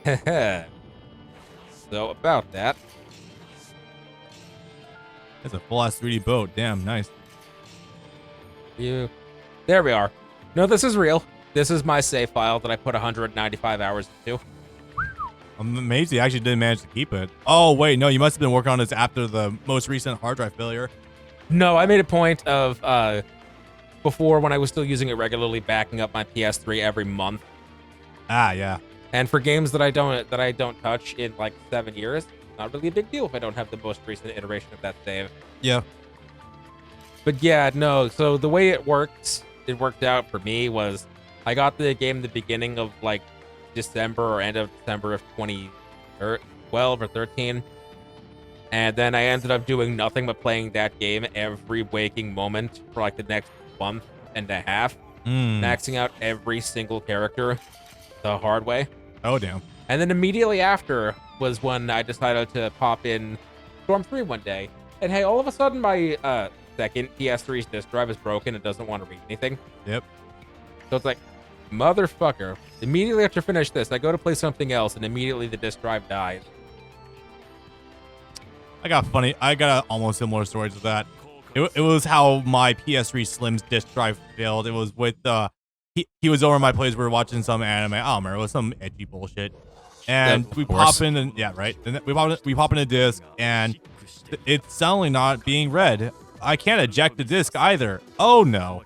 So about that. It's a full-ass 3D boat. Damn, nice. There we are. No, this is real. This is my save file that I put 195 hours into. I'm amazed you actually didn't manage to keep it. Oh, wait, no, you must have been working on this after the most recent hard drive failure. No, I made a point of, before when I was still using it regularly, backing up my PS3 every month. Ah, yeah. And for games that I don't touch in like 7 years, not really a big deal if I don't have the most recent iteration of that save. Yeah. But yeah, no, so the way it worked out for me was I got the game in the beginning of like December or end of December of 2012 or 13. And then I ended up doing nothing but playing that game every waking moment for like the next month and a half, maxing out every single character the hard way. Oh, damn. And then immediately after was when I decided to pop in Storm 3 one day. And hey, all of a sudden my second PS3's disk drive is broken and doesn't want to read anything. Yep. So it's like, motherfucker. Immediately after I finish this, I go to play something else and immediately the disk drive dies. I got almost similar stories with that. It was how my PS3 Slim's disk drive failed. It was with, he was over at my place. We were watching some anime. I don't remember. It was some edgy bullshit. And we pop in and, yeah, right. And we pop in a disc and it's suddenly not being read. I can't eject the disc either. Oh no.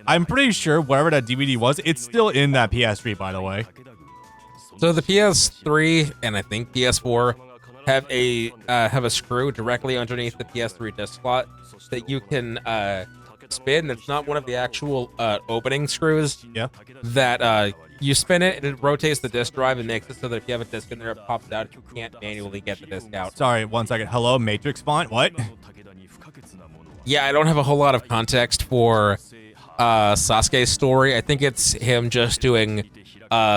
I'm pretty sure whatever that DVD was, it's still in that PS3, by the way. So the PS3 and I think PS4 have a screw directly underneath the PS3 disc slot that you can spin. It's not one of the actual opening screws. Yeah. That you spin it and it rotates the disk drive and makes it so that if you have a disc in there, it pops out. You can't manually get the disc out. Sorry, 1 second. Hello, Matrix font? What? Yeah, I don't have a whole lot of context for Sasuke's story. I think it's him just doing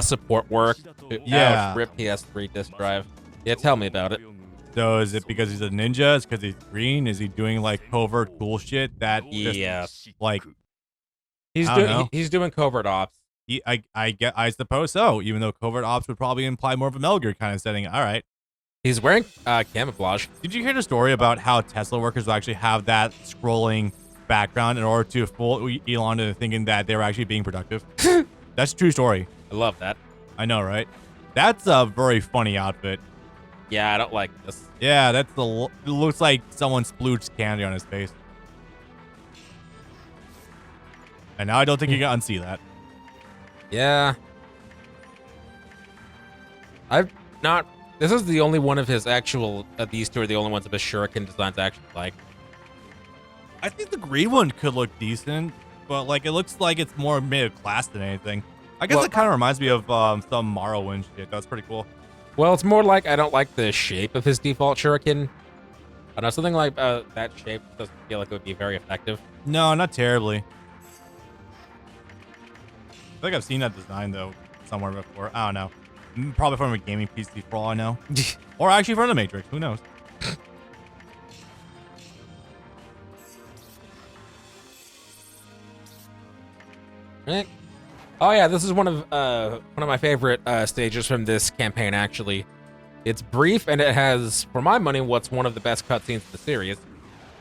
support work to rip PS3 disk drive. Yeah, tell me about it. So is it because he's a ninja? Is it because he's green? Is he doing like covert cool shit that just, like he's doing covert ops. I suppose so, even though covert ops would probably imply more of a Metal Gear kind of setting. All right. He's wearing camouflage. Did you hear the story about how Tesla workers will actually have that scrolling background in order to fool Elon into thinking that they were actually being productive? That's a true story. I love that. I know, right? That's a very funny outfit. Yeah, I don't like this. Yeah, it looks like someone splooged candy on his face. And now I don't think you can unsee that. Yeah. This is the only one of his actual, these two are the only ones of his shuriken designs I actually like. I think the green one could look decent, but like it looks like it's more middle class than anything. I guess it kind of reminds me of some Morrowind shit. That's pretty cool. Well, it's more like I don't like the shape of his default shuriken. I know something like that shape doesn't feel like it would be very effective. No, not terribly. I think I've seen that design though somewhere before. I don't know. Probably from a gaming PC for all I know. Or actually from the Matrix. Who knows? Oh yeah, this is one of my favorite stages from this campaign. Actually, it's brief and it has, for my money, what's one of the best cutscenes in the series.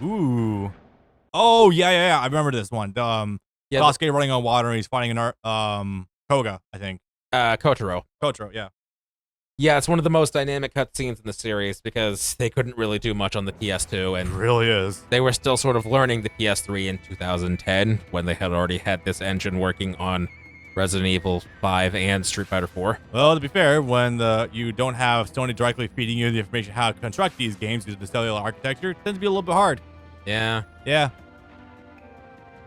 Ooh. Oh yeah. I remember this one. Sasuke running on water and he's fighting an Koga, I think. Kotaro. Kotaro, yeah. Yeah, it's one of the most dynamic cutscenes in the series because they couldn't really do much on the PS2, and it really is. They were still sort of learning the PS3 in 2010 when they had already had this engine working on Resident Evil 5 and Street Fighter 4. Well, to be fair, when you don't have Sony directly feeding you the information how to construct these games due to the cellular architecture, it tends to be a little bit hard. Yeah. Yeah.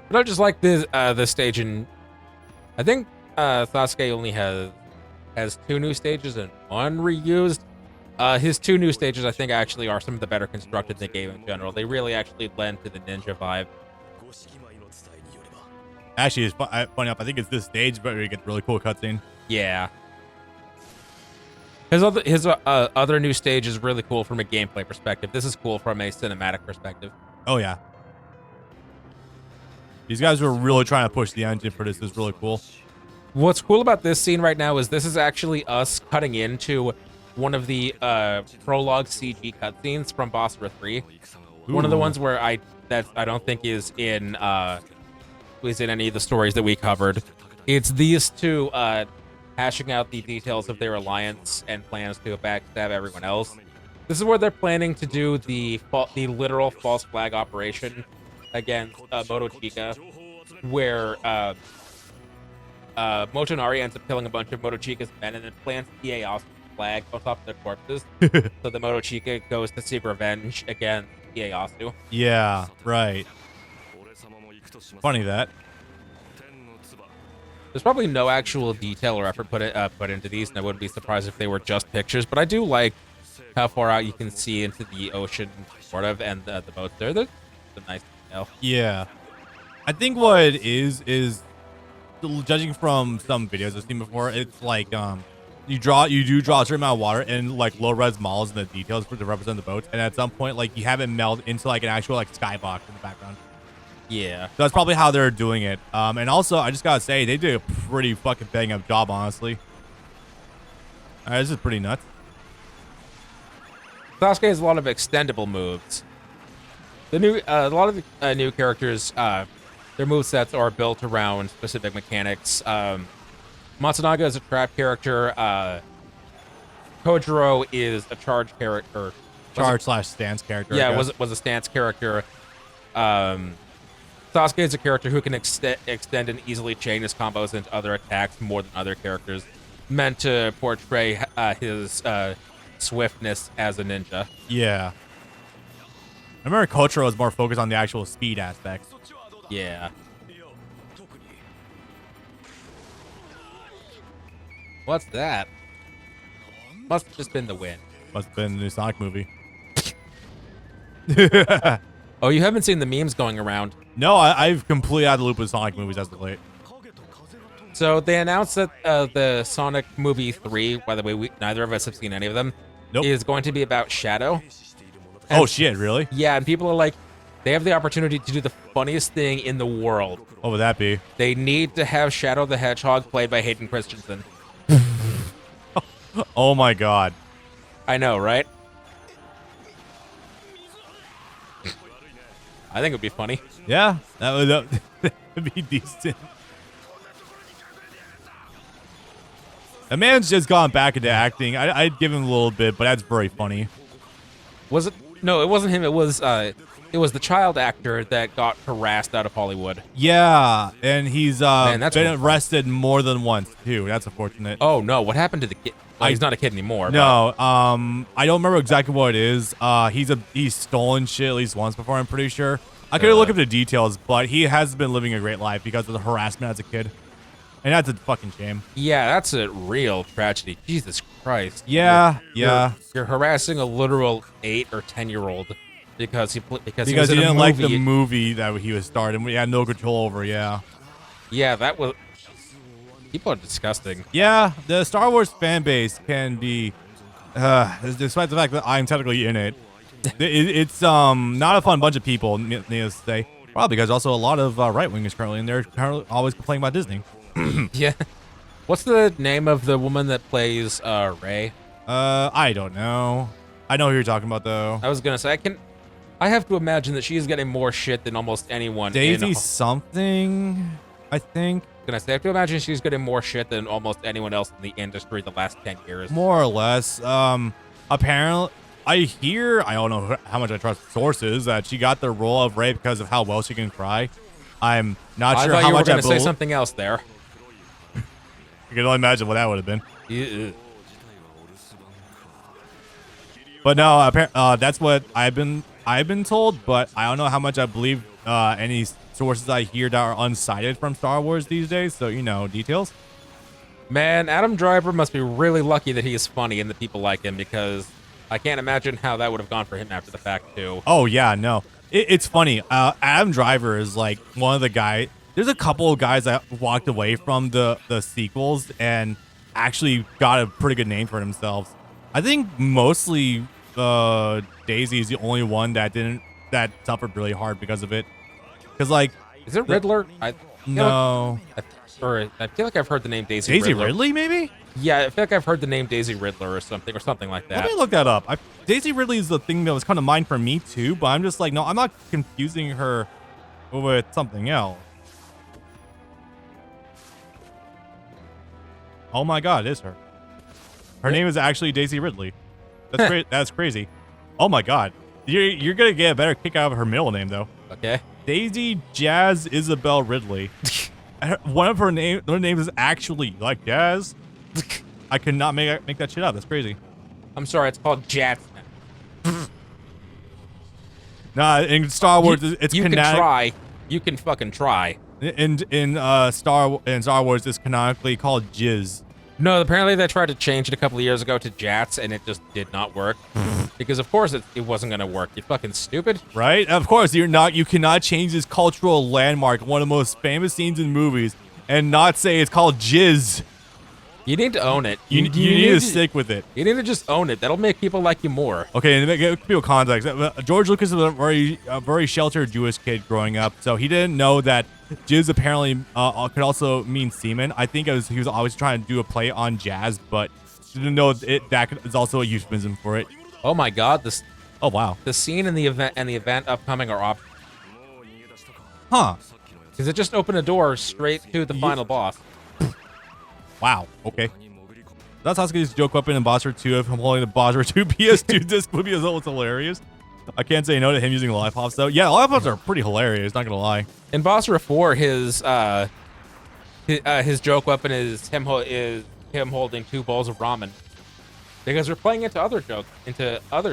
But I just like this stage, and I think Sasuke only has 2 new stages and 1 reused. His 2 new stages, I think, actually are some of the better constructed in the game in general. They really actually lend to the ninja vibe. Actually, it's funny enough, I think it's this stage, but we get really cool cutscene. Yeah. His other new stage is really cool from a gameplay perspective. This is cool from a cinematic perspective. Oh, yeah. These guys were really trying to push the engine for this. Is really cool. What's cool about this scene right now is this is actually us cutting into one of the prologue CG cutscenes from Basara 3. One of the Ooh. ones where I don't think is in any of the stories that we covered. It's these two hashing out the details of their alliance and plans to backstab everyone else. This is where they're planning to do the literal false flag operation against Motochika, where Motonari ends up killing a bunch of Motochika's men and then plants Ieyasu's flag on top of their corpses. So the Motochika goes to seek revenge against Ieyasu. Yeah, right. Funny that. There's probably no actual detail or effort put into these, and I wouldn't be surprised if they were just pictures. But I do like how far out you can see into the ocean, sort of, and the boats there. They're a nice detail. Yeah. I think what it is judging from some videos I've seen before, it's like you do draw a certain amount of water and like low res models and the details to represent the boats, and at some point like you have it meld into like an actual like skybox in the background. Yeah. So that's probably how they're doing it. And also I just gotta say they did a pretty fucking bang up job, honestly. This is pretty nuts. Sasuke has a lot of extendable moves. A lot of the new characters, their movesets are built around specific mechanics. Matsunaga is a trap character. Kojiro is a charge character. Charge/stance character. Yeah, was a stance character. Sasuke is a character who can extend and easily chain his combos into other attacks more than other characters, meant to portray his swiftness as a ninja. Yeah. I remember Kotaro was more focused on the actual speed aspect. Yeah. What's that? Must have just been the wind. Must have been the new Sonic movie. Oh, you haven't seen the memes going around. No, I've completely out of the loop with Sonic movies as of late. So they announced that the Sonic movie 3, by the way, neither of us have seen any of them, Nope. is going to be about Shadow. Oh shit, really? Yeah, and people are like, they have the opportunity to do the funniest thing in the world. What would that be? They need to have Shadow the Hedgehog played by Hayden Christensen. Oh my god. I know, right? I think it would be funny. Yeah, that would be decent. The man's just gone back into acting. I'd give him a little bit, but that's very funny. Was it? No, it wasn't him. It was the child actor that got harassed out of Hollywood. Yeah, and he's Man, that's been arrested more than once too. That's unfortunate. Oh no, what happened to the kid? Well, he's not a kid anymore. No, I don't remember exactly what it is. He's stolen shit at least once before, I'm pretty sure. I could look up the details, but he has been living a great life because of the harassment as a kid. And that's a fucking shame. Yeah, that's a real tragedy. Jesus Christ. Yeah, You're harassing a literal 8 or 10-year-old because he because was he in a didn't like movie. the movie that he was starred and we had no control over. Yeah. Yeah, that was. People are disgusting. Yeah, the Star Wars fan base can be, despite the fact that I'm technically in it, it's not a fun bunch of people, needless to say. Probably because also a lot of right wingers currently, and they're currently always complaining about Disney. Yeah. What's the name of the woman that plays Rey? I don't know. I know who you're talking about though. I was gonna say I have to imagine that she's getting more shit than almost anyone. Daisy something, I think. I have to imagine she's getting more shit than almost anyone else in the industry the last 10 years. More or less. Apparently, I don't know how much I trust sources, that she got the role of Rey because of how well she can cry. I'm not sure how much I believe. I thought you were going to say something else there. I can only imagine what that would have been. Yeah. But no, that's what I've been told, but I don't know how much I believe any sources I hear that are unsighted from Star Wars these days, so details. Man, Adam Driver must be really lucky that he is funny and that people like him, because I can't imagine how that would have gone for him after the fact too. Oh yeah, no. It's funny. Adam Driver is like one of the guys. There's a couple of guys that walked away from the sequels and actually got a pretty good name for themselves. I think mostly Daisy is the only one that suffered really hard because of it. Because like Is it Riddler? No. I feel like I've heard the name Daisy Daisy Riddler. Ridley, maybe? Yeah, I feel like I've heard the name Daisy Riddler or something like that. Let me look that up. Daisy Ridley is the thing that was kind of mind for me too, but I'm just like, no, I'm not confusing her with something else. Oh my God, it is her. Her name is actually Daisy Ridley. That's great. That's crazy. Oh my God, you're gonna get a better kick out of her middle name though. Okay. Daisy Jazz Isabel Ridley. One of her names is actually like Jazz. I could not make that shit up. That's crazy. I'm sorry, it's called Jats. Nah, in Star Wars, it's you canonically. can try. You can fucking try. In Star Wars, it's canonically called Jizz. No, apparently they tried to change it a couple of years ago to Jats, and it just did not work. Because of course it wasn't gonna work. You fucking stupid. Right? Of course, you cannot change this cultural landmark, one of the most famous scenes in movies, and not say it's called Jizz. You need to own it. You need to stick with it. You need to just own it. That'll make people like you more. Okay, and to give people context, George Lucas was a very sheltered Jewish kid growing up, so he didn't know that jizz apparently could also mean semen. I think he was always trying to do a play on jazz, but didn't know that is also a euphemism for it. Oh my God! Oh wow! The scene and the event upcoming are off. Huh? Because it just opened a door straight to the final boss. Wow. Okay. That's Sasuke's joke weapon in Basara 2 of him holding the Basara 2 PS2 disc movie as well. It's hilarious. I can't say no to him using lollipops though. Yeah, lollipops are pretty hilarious. Not gonna lie. In Basara 4, his joke weapon is him holding 2 bowls of ramen. Because we're playing into other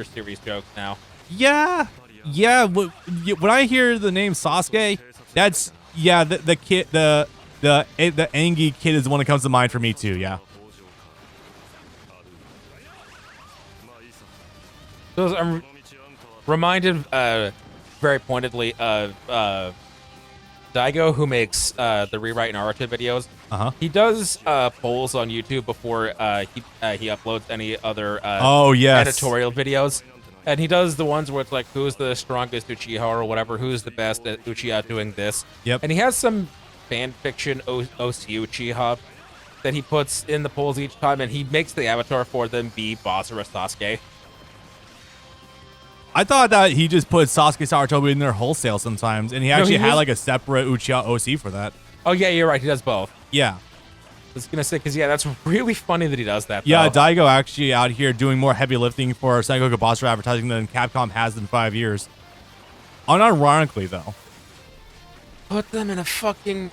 series jokes now. Yeah. When I hear the name Sasuke, that's the kid the Angie kid is the one that comes to mind for me too. Yeah. So I'm reminded very pointedly of Daigo, who makes the Rewrite Naruto videos. He does polls on YouTube before he uploads any other editorial videos. And he does the ones where it's like, who's the strongest Uchiha or whatever, who's the best at Uchiha doing this. Yep. And he has some fan fiction OC Uchiha that he puts in the polls each time, and he makes the avatar for them be Basara Sasuke. I thought that he just put Sasuke Sarutobi in there wholesale sometimes, and he actually had like a separate Uchiha OC for that. Oh yeah, you're right. He does both. Yeah. I was gonna say, because yeah, that's really funny that he does that. Yeah, though. Daigo actually out here doing more heavy lifting for Sengoku Basara advertising than Capcom has in 5 years. Unironically, though. Put them in a fucking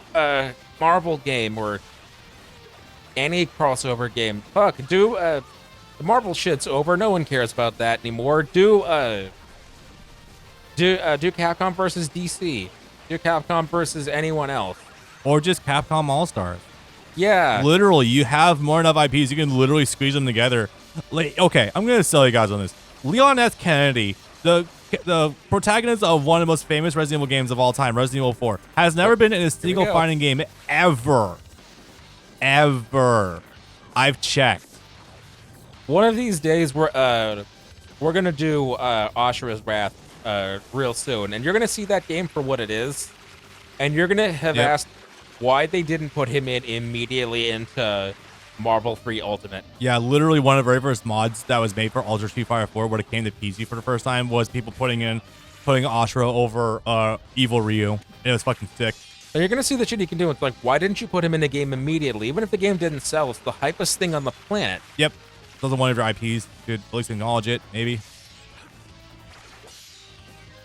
Marvel game or any crossover game. Fuck, the Marvel shit's over. No one cares about that anymore. Do Capcom versus DC. Do Capcom versus anyone else. Or just Capcom All-Stars. Yeah. Literally, you have more enough IPs, you can literally squeeze them together. Like, okay, I'm going to sell you guys on this. Leon S. Kennedy, the protagonist of one of the most famous Resident Evil games of all time, Resident Evil 4, has never been in a single fighting game ever. Ever. I've checked. One of these days, we're gonna do Ashura's Wrath real soon, and you're gonna see that game for what it is, and you're gonna have asked why they didn't put him in immediately into Marvel 3 Ultimate. Yeah, literally one of the very first mods that was made for Ultra Street Fighter 4 when it came to PC for the first time was people putting Ashura over Evil Ryu, and it was fucking sick. And you're gonna see the shit he can do. It's like, why didn't you put him in the game immediately? Even if the game didn't sell, it's the hypest thing on the planet. Yep. Those are one of your IPs. Could at least acknowledge it, maybe.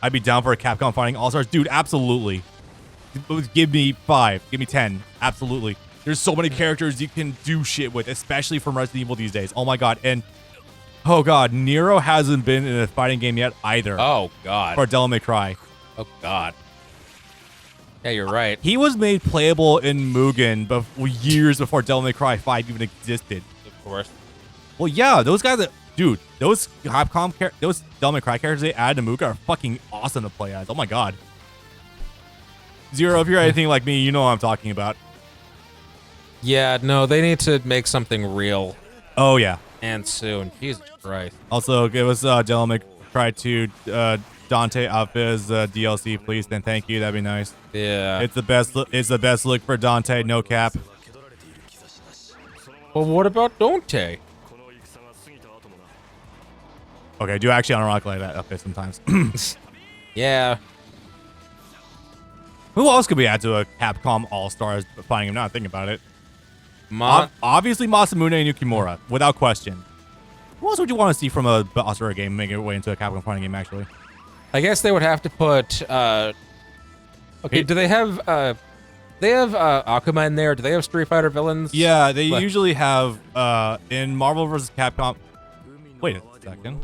I'd be down for a Capcom Fighting All-Stars. Dude, absolutely. Give me 5. Give me 10. Absolutely. There's so many characters you can do shit with, especially from Resident Evil these days. Oh my god. And, oh god, Nero hasn't been in a fighting game yet either. Oh god. For Devil May Cry. Oh god. Yeah, you're right. He was made playable in Mugen years before Devil May Cry 5 even existed. Of course. Well, yeah, those guys dude, those those Devil May Cry characters they added to Mugen are fucking awesome to play as. Oh my god. Zero, if you're anything like me, you know what I'm talking about. Yeah, no, they need to make something real. Oh, yeah. And soon. Jesus Christ. Also, give us Devil May Cry 2 Dante up as DLC, please? Then thank you. That'd be nice. Yeah. It's the best. It's the best look for Dante. No cap. Well, what about Dante? Okay, I do actually unrock like that up there sometimes. Yeah. Who else could we add to a Capcom All Stars fighting game? Now I'm thinking about it. Obviously Masamune and Yukimura, without question. Who else would you want to see from a Basara game make it way into a Capcom fighting game? Actually, I guess they would have to put. Okay, do they have? They have Akuma in there. Do they have Street Fighter villains? yeah, they usually have in Marvel vs. Capcom. Wait a second.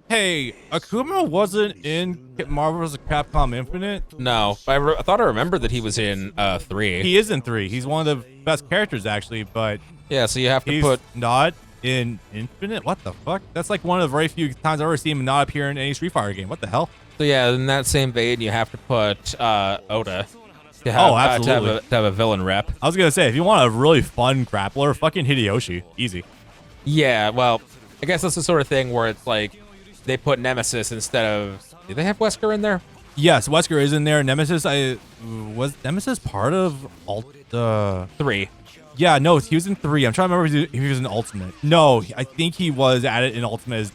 Hey, Akuma wasn't in Marvel vs. Capcom Infinite? No, I thought I remembered that he was in 3. He is in 3. He's one of the best characters, actually, but Yeah, so you have to he's put. not in Infinite? What the fuck? That's like one of the very few times I've ever seen him not appear in any Street Fighter game. What the hell? So yeah, in that same vein, you have to put Oda to have, absolutely. to have a villain rep. I was gonna say, if you want a really fun grappler, fucking Hideyoshi. Easy. Yeah, well, I guess that's the sort of thing where it's like they put Nemesis instead of. Do they have Wesker in there? Yes, Wesker is in there. Nemesis, was Nemesis part of 3. Yeah, no, he was in 3. I'm trying to remember if he was in Ultimate. No, I think he was added in Ultimate as,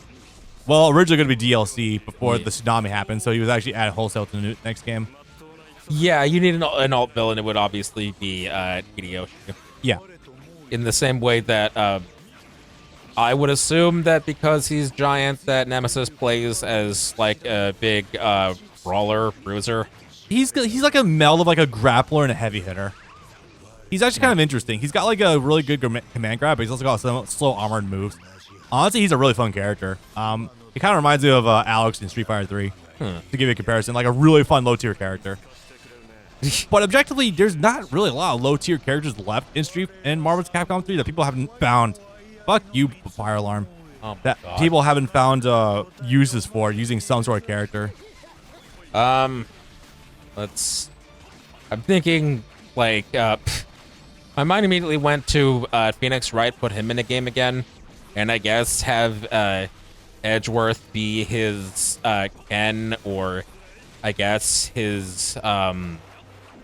well, originally going to be DLC before the tsunami happened, so he was actually added wholesale to the next game. Yeah, you need an alt villain. It would obviously be Hideyoshi. Yeah. In the same way that I would assume that because he's giant, that Nemesis plays as like a big brawler, bruiser. He's like a meld of like a grappler and a heavy hitter. He's actually kind of interesting. He's got like a really good command grab, but he's also got some slow armored moves. Honestly, he's a really fun character. He kind of reminds me of Alex in Street Fighter 3, to give you a comparison. Like a really fun low tier character. But objectively, there's not really a lot of low tier characters left in Marvel's Capcom 3 that people haven't found. Fuck you, Fire Alarm. Oh that God. People haven't found uses for using some sort of character. I'm thinking like my mind immediately went to Phoenix Wright, put him in a game again, and I guess have Edgeworth be his Ken, or I guess his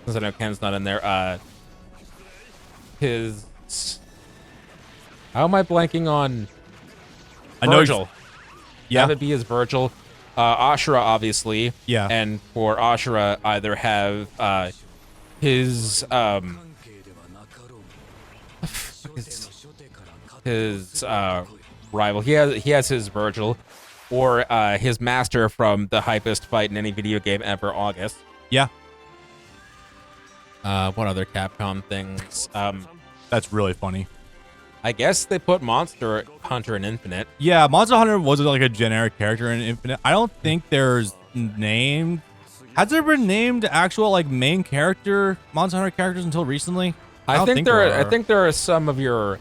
since I know Ken's not in there, his. How am I blanking on Virgil? Yeah. Have it be his Virgil. Ashura, obviously. Yeah. And for Ashura, either have his rival. He has his Virgil, or his master from the hypest fight in any video game ever, August. Yeah. What other Capcom things? That's really funny. I guess they put Monster Hunter in Infinite. Yeah, Monster Hunter was like a generic character in Infinite. I don't think there's named. Has there been named actual like main character Monster Hunter characters until recently? I think there are some of your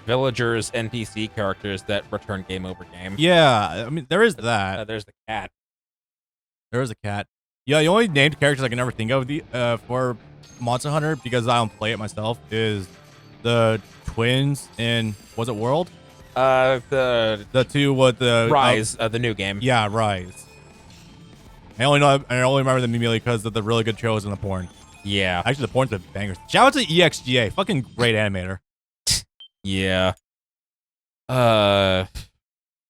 villagers NPC characters that return game over game. Yeah, I mean there is that. There's the cat. There is a cat. Yeah, the only named characters I can never think of for Monster Hunter, because I don't play it myself, is the twins in, was it World? The two with the Rise, the new game. Yeah, Rise. I only remember them immediately because of the really good shows and the porn. Yeah. Actually, the porn's a banger. Shout out to EXGA, fucking great animator. Yeah. Trying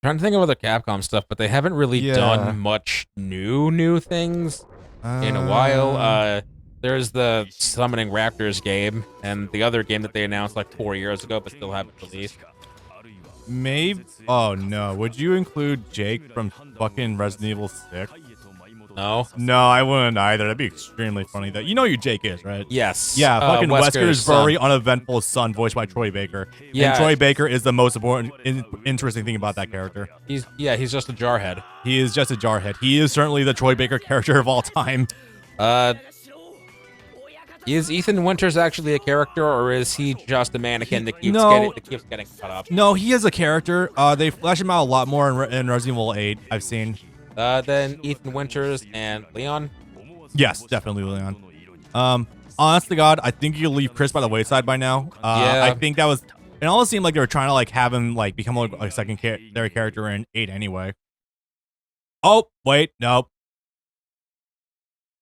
to think of other Capcom stuff, but they haven't really done much new things in a while. There's the Summoning Raptors game, and the other game that they announced like 4 years ago, but still haven't released. Maybe. Oh no. Would you include Jake from fucking Resident Evil 6? No. No, I wouldn't either. That'd be extremely funny. That you know who Jake is, right? Yes. Yeah, fucking Wesker's very son. uneventful son, voiced by Troy Baker. Yeah. And Troy Baker is the most important, interesting thing about that character. He's just a jarhead. He is just a jarhead. He is certainly the Troy Baker character of all time. Is Ethan Winters actually a character, or is he just a mannequin that keeps getting cut up? No, he is a character. They flesh him out a lot more in Resident Evil 8, I've seen. Then Ethan Winters and Leon? Yes, definitely Leon. Honest to God, I think you leave Chris by the wayside by now. Yeah. I think that was, it almost seemed like they were trying to like have him like become like a secondary character in 8 anyway. Oh, wait, nope.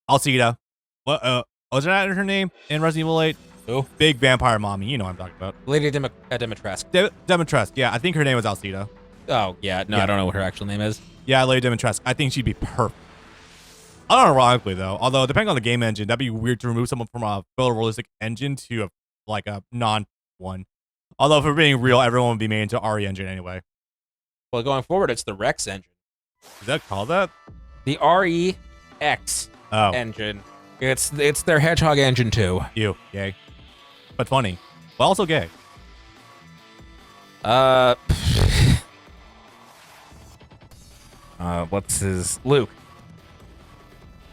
Alcida. What? Was that her name in Resident Evil 8? Who? Big vampire mommy. You know what I'm talking about. Lady Dimitrescu. Dimitrescu. Yeah, I think her name was Alcida. Oh, yeah. No, Yeah. I don't know what her actual name is. Yeah, Lady Dimitrescu. I think she'd be perfect. Unironically, though, although depending on the game engine, that'd be weird to remove someone from a photorealistic engine to a non-one. Although, if we're being real, everyone would be made into RE engine anyway. Well, going forward, it's the Rex engine. Is that called that? The REX engine. It's their Hedgehog engine too. Ew, gay. But funny. But also gay. What's his Luke?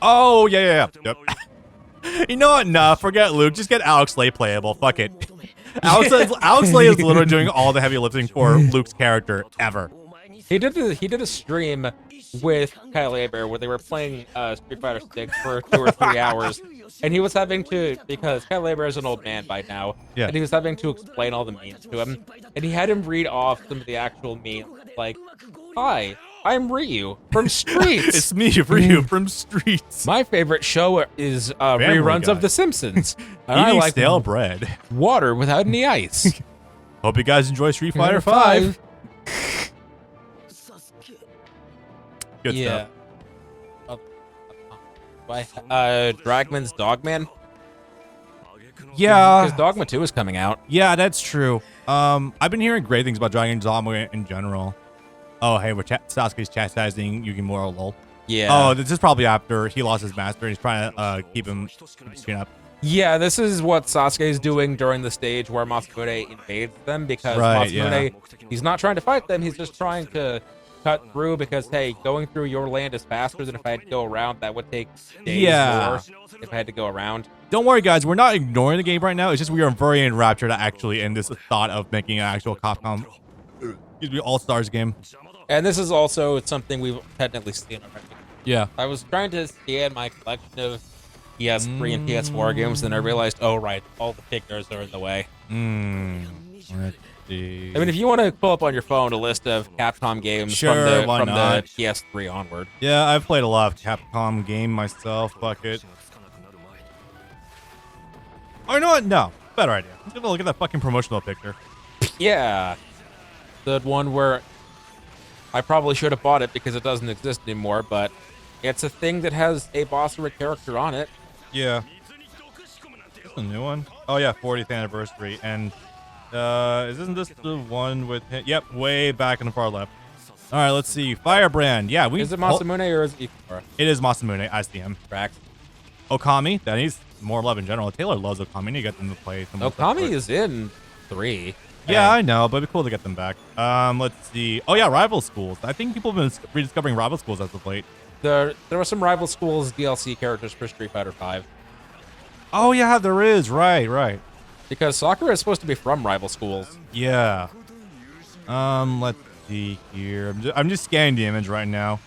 Oh, yeah. Yep. You know what? Nah, forget Luke. Just get Alex Lay playable. Fuck it. Alex Lay is literally doing all the heavy lifting for Luke's character ever. He did a stream with Kyle Aber where they were playing Street Fighter 6 for 2 or 3 hours, and he was having to, because Kyle Aber is an old man by now, and he was having to explain all the memes to him, and he had him read off some of the actual memes, like, "Hi, I'm Ryu from Streets." It's me, Ryu from Streets. My favorite show is reruns Guy. of The Simpsons. And Eating I like stale bread. water without any ice. Hope you guys enjoy Street Fighter 5. Good stuff. Dragman's Dogman? Yeah. Because Dogma 2 is coming out. Yeah, that's true. I've been hearing great things about Dragon Dogma in general. Oh, hey, Sasuke's chastising Yukimura, lol. Yeah. Oh, this is probably after he lost his master and he's trying to keep him straight up. Yeah, this is what Sasuke is doing during the stage where Masamune invades them, because Masamune, he's not trying to fight them, he's just trying to cut through, because, hey, going through your land is faster than if I had to go around. That would take days more if I had to go around. Don't worry, guys. We're not ignoring the game right now. It's just we are very enraptured actually in this thought of making an actual Capcom All-Stars game. And this is also something we've technically seen already. Yeah. I was trying to scan my collection of PS3 and PS4 games, and I realized, oh, right, all the figures are in the way. Let's see. I mean, if you want to pull up on your phone a list of Capcom games from the PS3 onward. Yeah, I've played a lot of Capcom game myself. Fuck it. Oh, you know what? No. Better idea. I'm gonna look at that fucking promotional picture. Yeah. The one where I probably should have bought it because it doesn't exist anymore, but it's a thing that has a Basara character on it. Yeah. Is this a new one? Oh, yeah, 40th anniversary. And, isn't this the one with him? Yep, way back in the far left. All right, let's see. Firebrand. Yeah, Is it Masamune or is it Ikora? It is Masamune. I see him. Tracks. Okami. That needs more love in general. Taylor loves Okami. You get them to play. Okami is in 3. Yeah, I know, but it'd be cool to get them back. Let's see. Oh, yeah, Rival Schools. I think people have been rediscovering Rival Schools as of late. There were some Rival Schools DLC characters for Street Fighter 5. Oh, yeah, there is. Right. Because Sakura is supposed to be from Rival Schools. Yeah. Let's see here. I'm just scanning the image right now.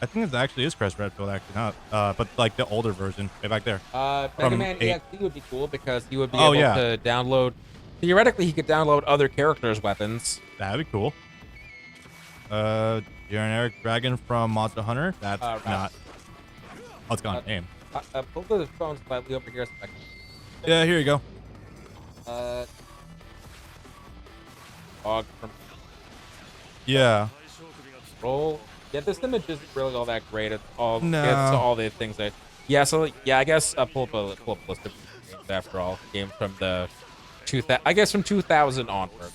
I think it actually is Crest Redfield, actually, not. But like the older version, way back there. Mega Man EXE would be cool because he would be able to download. Theoretically, he could download other characters' weapons. That'd be cool. Generic Dragon from Monster Hunter. That's not. Oh, it's gone. Name. Pull the phone slightly over here a second. Yeah, here you go. Dog from. Yeah. Roll. Yeah, this image isn't really all that great. It's all the things that. Yeah, so yeah, I guess pull up a list of games after all. Games from the 2000. I guess from 2000 onward.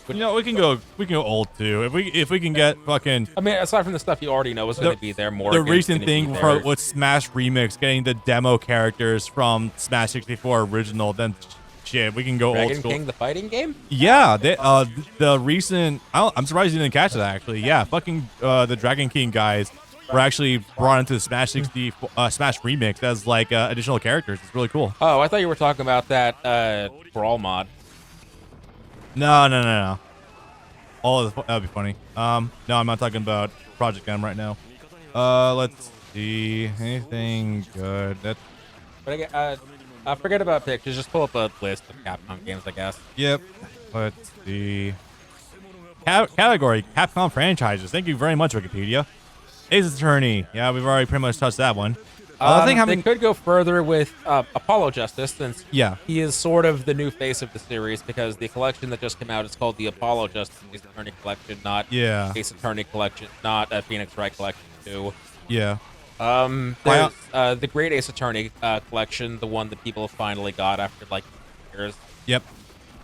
But you know, we can go old too. If we can get fucking. I mean, aside from the stuff you already know is going to be there, more. The recent thing with Smash Remix, getting the demo characters from Smash 64 original, then shit, we can go old school. Dragon King, the fighting game. Yeah, the recent. I'm surprised you didn't catch that actually. Yeah, fucking the Dragon King guys were actually brought into the Smash Smash Remix as like additional characters. It's really cool. Oh, I thought you were talking about that Brawl mod. No. Oh, that'd be funny. No, I'm not talking about Project M right now. Let's see. Anything good? That's. But again, forget about pictures. Just pull up a list of Capcom games, I guess. Yep. Let's see. category, Capcom franchises. Thank you very much, Wikipedia. Ace Attorney. Yeah, we've already pretty much touched that one. They could go further with Apollo Justice, since Yeah. he is sort of the new face of the series, because the collection that just came out is called the Apollo Justice Ace Attorney Collection, not Yeah. Ace Attorney Collection, not Phoenix Wright Collection 2. Yeah. There's the Great Ace Attorney Collection, the one that people finally got after like years. Yep.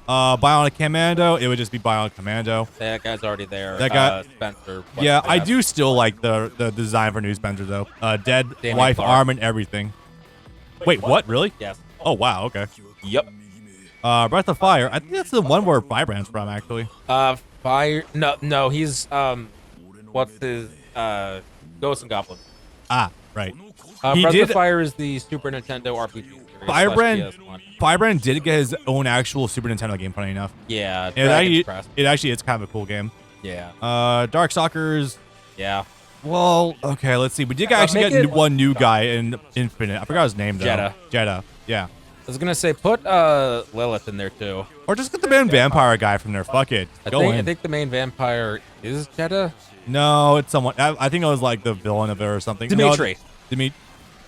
Bionic Commando, it would just be Bionic Commando. That guy's already there. That guy, Spencer. Yeah, I do still like the design for New Spencer though. Dead, Damien life, Clark. arm, and everything. Wait, what? Really? Yes. Oh wow. Okay. Yep. Breath of Fire. I think that's the one where Firebrand's from, actually. Fire. No. He's what's his Ghosts and Goblins. Ah, right. Breath of Fire is the Super Nintendo RPG series. Firebrand did get his own actual Super Nintendo game, funny enough. Yeah. It actually is kind of a cool game. Yeah. Darkstalkers. Yeah. Well, okay, let's see. We did actually get one new guy in Infinite. I forgot his name though. Jeddah. Yeah. I was gonna say put Lilith in there too. Or just get the main vampire guy from there. Fuck it. I think the main vampire is Jeddah. No, it's someone. I think it was like the villain of it or something. Dimitri.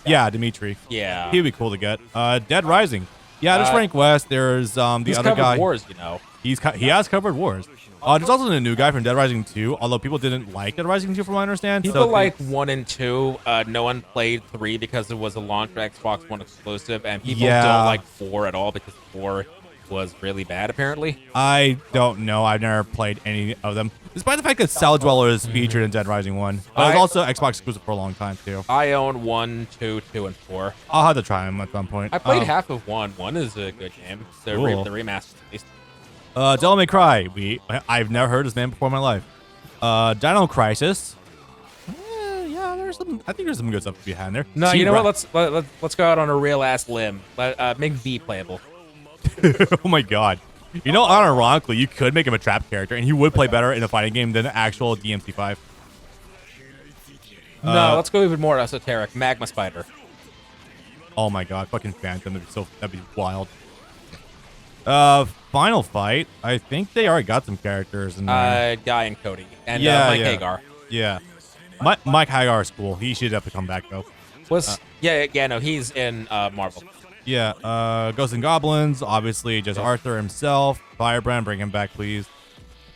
Yeah, Dimitri. Yeah. He'd be cool to get. Dead Rising. Yeah, there's Frank West. There's the other guy. Wars, you know. He has covered Wars. There's also a new guy from Dead Rising 2, although people didn't like Dead Rising 2 from what I understand. People like 1 and 2. No one played 3 because it was a launch Xbox One exclusive, and people don't like 4 at all because 4 was really bad, apparently. I don't know. I've never played any of them. Despite the fact that Cell Dweller is featured in Dead Rising 1. But it was also Xbox exclusive for a long time, too. I own 1, 2, 2, and 4. I'll have to try them at some point. I played half of 1. 1 is a good game. The remaster, at least. Devil May Cry. I've never heard his name before in my life. Dino Crisis. Yeah, I think there's some good stuff to be had in there. No, you know what? Let's go out on a real ass limb. Make V playable. Oh my god. You know, unironically, you could make him a trap character, and he would play better in a fighting game than actual DMC5. No, let's go even more esoteric. Magma Spider. Oh my god, fucking Phantom. That'd be wild. Final Fight. I think they already got some characters in there. Guy and Cody. And Mike Hagar. Yeah. Mike Hagar is cool. He should definitely come back, though. No, he's in Marvel. Yeah, Ghosts and Goblins, obviously, just Arthur himself. Firebrand, bring him back, please.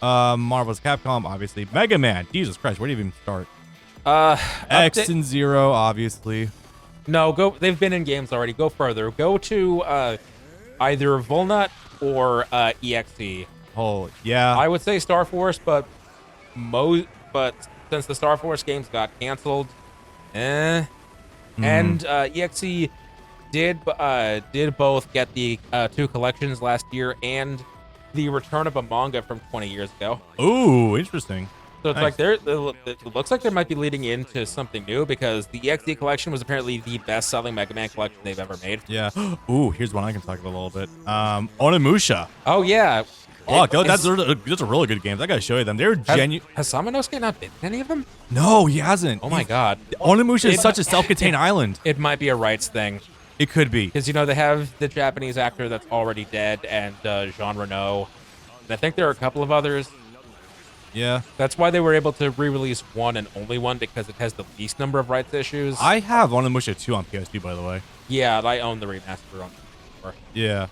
Marvel's Capcom, obviously. Mega Man, Jesus Christ, where do you even start? X and Zero, obviously. No, go. They've been in games already. Go further. Go to either Volnut or EXE. Oh, yeah. I would say Star Force, but since the Star Force games got canceled, and EXE did both get the 2 collections last year and the return of a manga from 20 years ago. Ooh, interesting. So it's like it looks like they might be leading into something new, because the EXE collection was apparently the best-selling Mega Man collection they've ever made. Yeah. Ooh, here's one I can talk about a little bit. Onimusha. Oh yeah. Oh, those are really good games. I gotta show you them. They're genuine. Has Samanosuke not been in any of them? No, he hasn't. Oh my god. Onimusha is such a self-contained island. It might be a rights thing. It could be. Because, they have the Japanese actor that's already dead, and Jean Reno. And I think there are a couple of others. Yeah. That's why they were able to re-release 1 and only 1, because it has the least number of rights issues. I have Onimusha 2 on PS2, by the way. Yeah, I own the remaster on PS4. Yeah.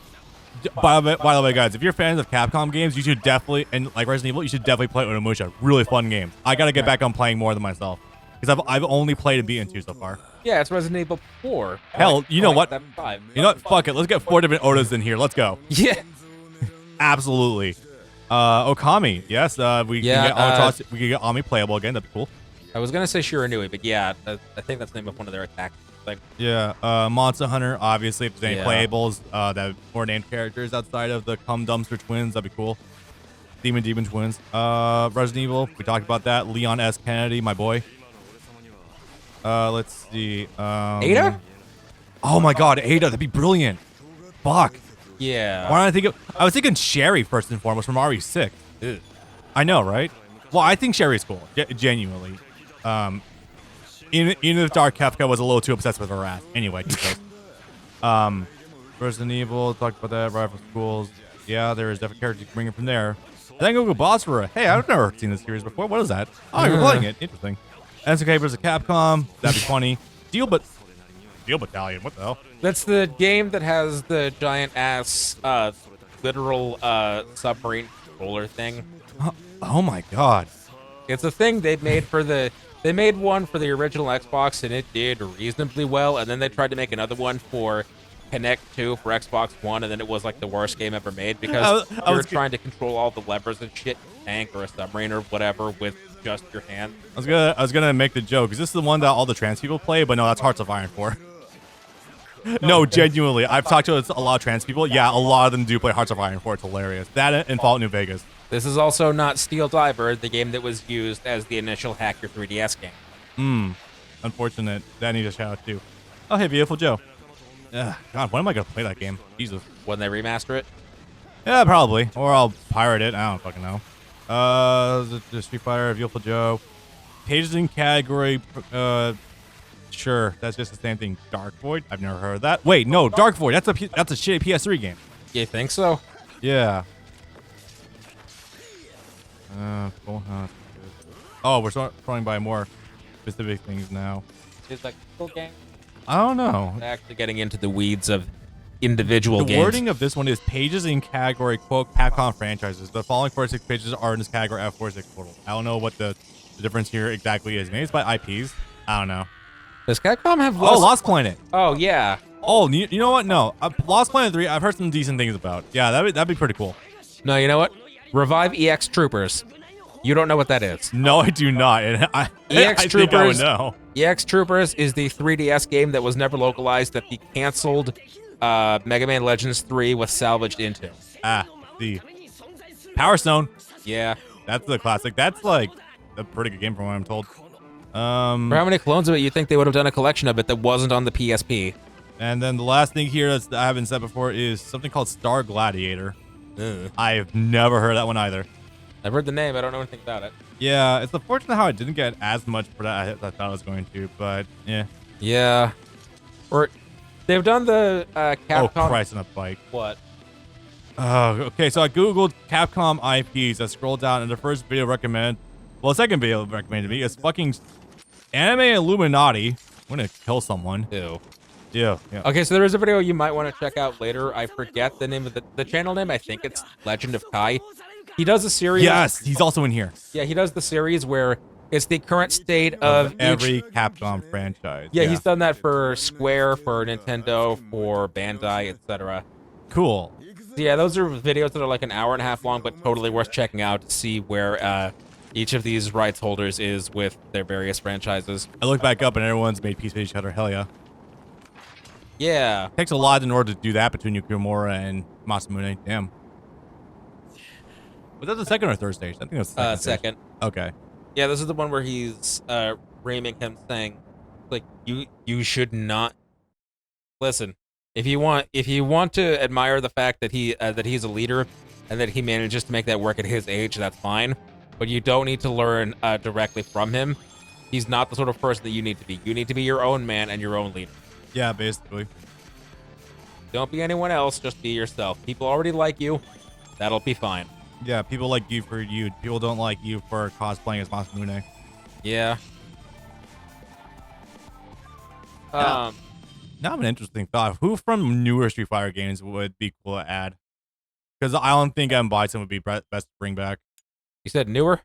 By the way, guys, if you're fans of Capcom games, you should definitely, and like Resident Evil, you should definitely play Onimusha. Really fun game. I gotta get back on playing more than myself, because I've only played and beaten 2 so far. Yeah, it's Resident Evil 4. Hell, you know what? 5. You know what? Fuck it. Let's get 4 different Odas in here. Let's go. Yeah. Absolutely. Okami. Yes. We can get Ami playable again. That'd be cool. I was gonna say Shiranui, but yeah, I think that's the name of one of their attacks. Yeah. Monster Hunter. Obviously, if there's any playables that more named characters outside of the Cum Dumpster Twins, that'd be cool. Demon Twins. Resident Evil. We talked about that. Leon S. Kennedy, my boy. Let's see. Ada? Oh my god, Ada. That'd be brilliant. Fuck. Yeah. Why did I was thinking Sherry first and foremost from RE6. Ew. I know, right? Well, I think Sherry's cool. Genuinely. Even if Dark Kefka was a little too obsessed with her ass. Anyway, Resident Evil, talked about that. Rival Schools. Yeah, there is definitely characters you can bring in from there. Sengoku Basara. Hey, I've never seen this series before. What is that? Oh, you're playing it. Interesting. SNK vs. Capcom. That'd be funny. Steel Battalion. What the hell? That's the game that has the giant ass literal submarine controller thing. Oh my god. It's a thing they made for the. They made one for the original Xbox and it did reasonably well, and then they tried to make another one for Connect 2 for Xbox One, and then it was like the worst game ever made because you were trying to control all the levers and shit, tank or a submarine or whatever with just your hand. I was gonna make the joke. Is this the one that all the trans people play? But no, that's Hearts of Iron 4. No, genuinely, I've talked to a lot of trans people. Yeah, a lot of them do play Hearts of Iron 4. It's hilarious. That and Fallout New Vegas. This is also not Steel Diver, the game that was used as the initial Hack Your 3DS game. Unfortunate. That needs a shout out too. Oh, hey, Beautiful Joe. God, when am I gonna play that game? Jesus. When they remaster it? Yeah, probably. Or I'll pirate it. I don't fucking know. The Street Fighter, Beautiful Joe. Pages in category. Sure, that's just the same thing. Dark Void. I've never heard of that. Wait, no, Dark Void. That's a shitty PS3 game. You think so? Yeah. Oh, we're sorting by more specific things now. Is that cool game? I don't know. Actually getting into the weeds of individual games. The wording of this one is pages in category, quote, Capcom franchises. The following 46 pages are in this category at 46 total. I don't know what the difference here exactly is. Maybe it's by IPs. I don't know. Does Capcom have Lost Planet. Oh, yeah. Oh, you know what? No. Lost Planet 3, I've heard some decent things about. Yeah, that'd be pretty cool. No, you know what? Revive EX Troopers. You don't know what that is. No, I do not. I Troopers, think I would know. EX Troopers is the 3DS game that was never localized that the canceled Mega Man Legends 3 was salvaged into. The Power Stone. Yeah. That's the classic. That's like a pretty good game from what I'm told. For how many clones of it you think they would have done a collection of it that wasn't on the PSP? And then the last thing here that I haven't said before is something called Star Gladiator. I've never heard that one either. I've heard the name. I don't know anything about it. Yeah, it's unfortunate how it didn't get as much for that as I thought it was going to, but yeah. Yeah. Or they've done the Capcom. Oh, Christ on a bike. What? Okay, so I googled Capcom IPs. I scrolled down, and the first video recommended, well, the second video recommended to me is fucking Anime Illuminati. I'm gonna kill someone. Ew. Yeah. Okay, so there is a video you might want to check out later. I forget the name of the channel name. I think it's Legend of Kai. He does a series. Yes, he's also in here. Yeah, he does the series where it's the current state of every Capcom franchise. Yeah, he's done that for Square, for Nintendo, for Bandai, etc. Cool. So yeah, those are videos that are like an hour and a half long, but totally worth checking out to see where each of these rights holders is with their various franchises. I look back up and everyone's made peace with each other. Hell yeah. Yeah. It takes a lot in order to do that between Yukimura and Masamune. Damn. Was that the second or third stage? I think it was the second. Okay. Yeah, this is the one where he's reaming him, saying, like, you should not listen. If you want to admire the fact that he's a leader and that he manages to make that work at his age, that's fine. But you don't need to learn directly from him. He's not the sort of person that you need to be. You need to be your own man and your own leader. Yeah, basically. Don't be anyone else. Just be yourself. People already like you. That'll be fine. Yeah, people like you for you. People don't like you for cosplaying as Masamune. Yeah. Now I have an interesting thought. Who from newer Street Fighter games would be cool to add? Because I don't think M. Bison would be best to bring back. You said newer?